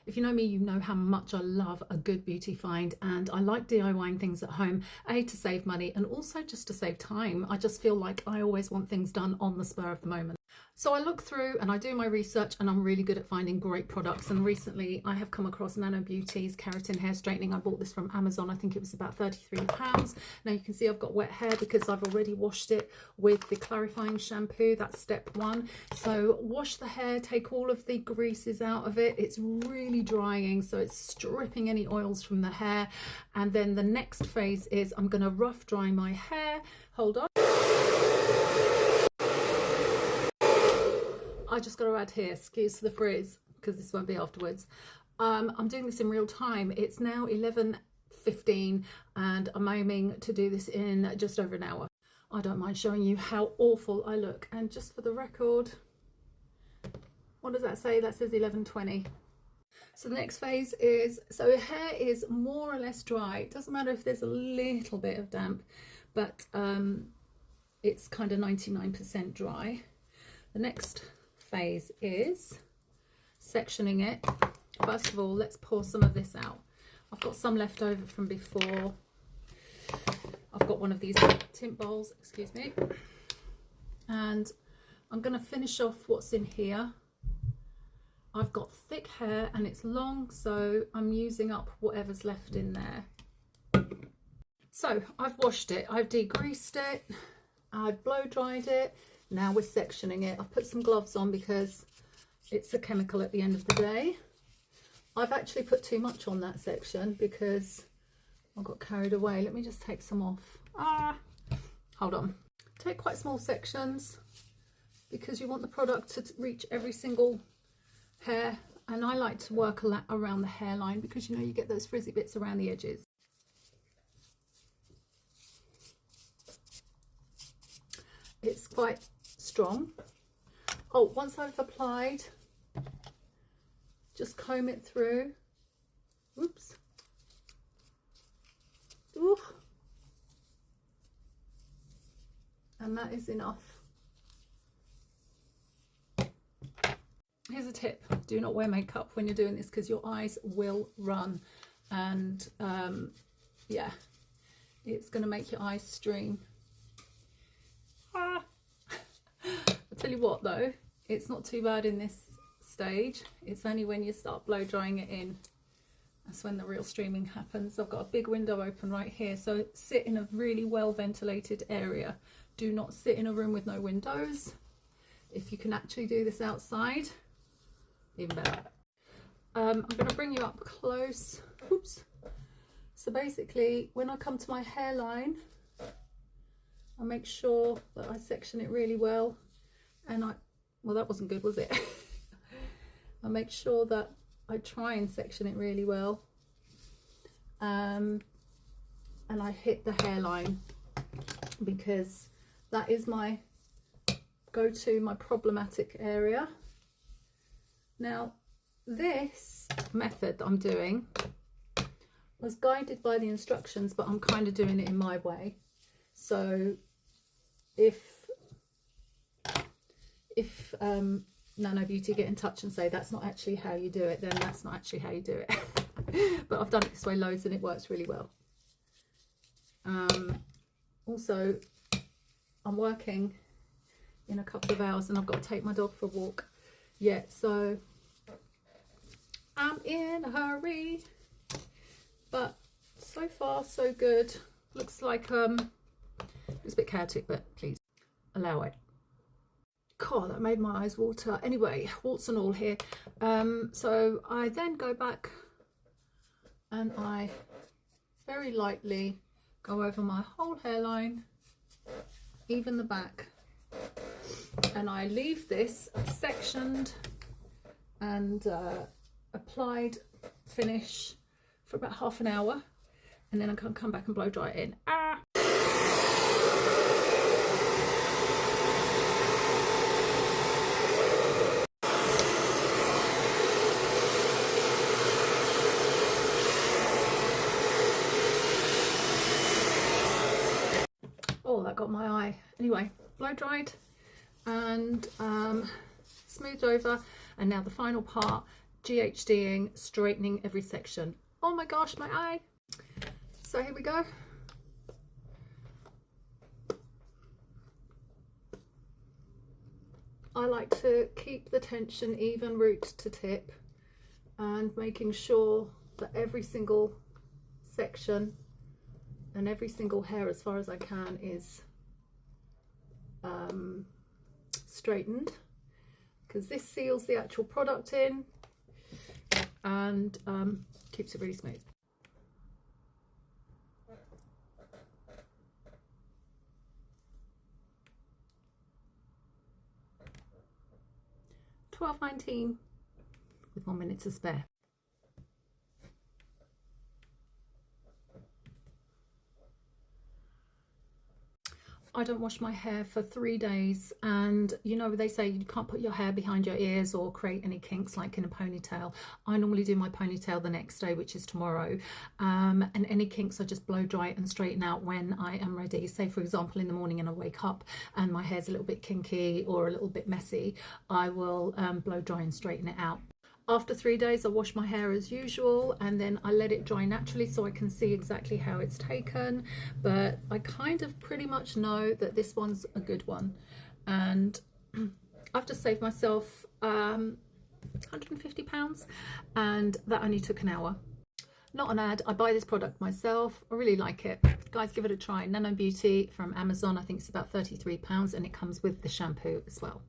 If you know me, you know how much I love a good beauty find, and I like DIYing things at home, A, to save money, and also just to save time. I just feel like I always want things done on the spur of the moment. So I look through and I do my research, and I'm really good at finding great products. And recently I have come across Nanobeauty's Keratin hair straightening. I bought this from Amazon. I think it was about £33. Now you can see I've got wet hair because I've already washed it with the clarifying shampoo. That's step one. So wash the hair, take all of the greases out of it. It's really drying, so it's stripping any oils from the hair. And then the next phase is I'm going to rough dry my hair. Hold on. I just got to add here, excuse the frizz, because this won't be afterwards. I'm doing this in real time. It's now 11:15 and I'm aiming to do this in just over an hour. I don't mind showing you how awful I look. And just for the record, what does that say? That says 11:20. So the next phase is, so hair is more or less dry. It doesn't matter if there's a little bit of damp, but it's kind of 99% dry. The next phase is sectioning it. First of all, let's pour some of this out. I've got some left over from before. I've got one of these tint bowls, excuse me, and I'm going to finish off what's in here. I've got thick hair and it's long, so I'm using up whatever's left in there. So I've washed it, I've degreased it, I've blow dried it. Now we're sectioning it. I've put some gloves on because it's a chemical at the end of the day. I've actually put too much on that section because I got carried away. Let me just take some off. Hold on. Take quite small sections because you want the product to reach every single hair, and I like to work a lot around the hairline because, you know, you get those frizzy bits around the edges. It's quite strong. Oh, once I've applied, just comb it through. Oops. Ooh. And that is enough. Here's a tip: do not wear makeup when you're doing this because your eyes will run, and yeah, it's going to make your eyes stream. I'll tell you what though, it's not too bad in this stage. It's only when you start blow drying it in, that's when the real streaming happens. I've got a big window open right here, so sit in a really well ventilated area. Do not sit in a room with no windows. If you can actually do this outside, even better. I'm going to bring you up close. Oops. So basically, when I come to my hairline, I make sure that I section it really well, and well, that wasn't good, was it? I make sure that I try and section it really well, and I hit the hairline because that is my go-to, my problematic area. Now, this method that I'm doing was guided by the instructions, but I'm kind of doing it in my way. So if Nanobeauty get in touch and say that's not actually how you do it, then that's not actually how you do it. But I've done it this way loads and it works really well. Also, I'm working in a couple of hours and I've got to take my dog for a walk. Yeah, so I'm in a hurry, but so far so good. Looks like it's a bit chaotic, but please allow it. God, that made my eyes water. Anyway, warts and all here. So I then go back and I very lightly go over my whole hairline, even the back, and I leave this sectioned and applied finish for about half an hour, and then I can come back and blow dry it in. Oh, that got my eye. Anyway, blow dried and smoothed over, and now the final part GHDing, straightening every section. Oh my gosh, my eye. So here we go. I like to keep the tension even root to tip and making sure that every single section and every single hair, as far as I can, is straightened, because this seals the actual product in and keeps it really smooth. $12.19 with 1 minute to spare. I don't wash my hair for 3 days, and you know they say you can't put your hair behind your ears or create any kinks like in a ponytail. I normally do my ponytail the next day, which is tomorrow, and any kinks I just blow dry and straighten out when I am ready. Say for example in the morning and I wake up and my hair's a little bit kinky or a little bit messy, I will blow dry and straighten it out. After 3 days, I wash my hair as usual, and then I let it dry naturally so I can see exactly how it's taken. But I kind of pretty much know that this one's a good one. And I've just saved myself £150, and that only took an hour. Not an ad, I buy this product myself. I really like it. Guys, give it a try. Nanobeauty from Amazon. I think it's about £33, and it comes with the shampoo as well.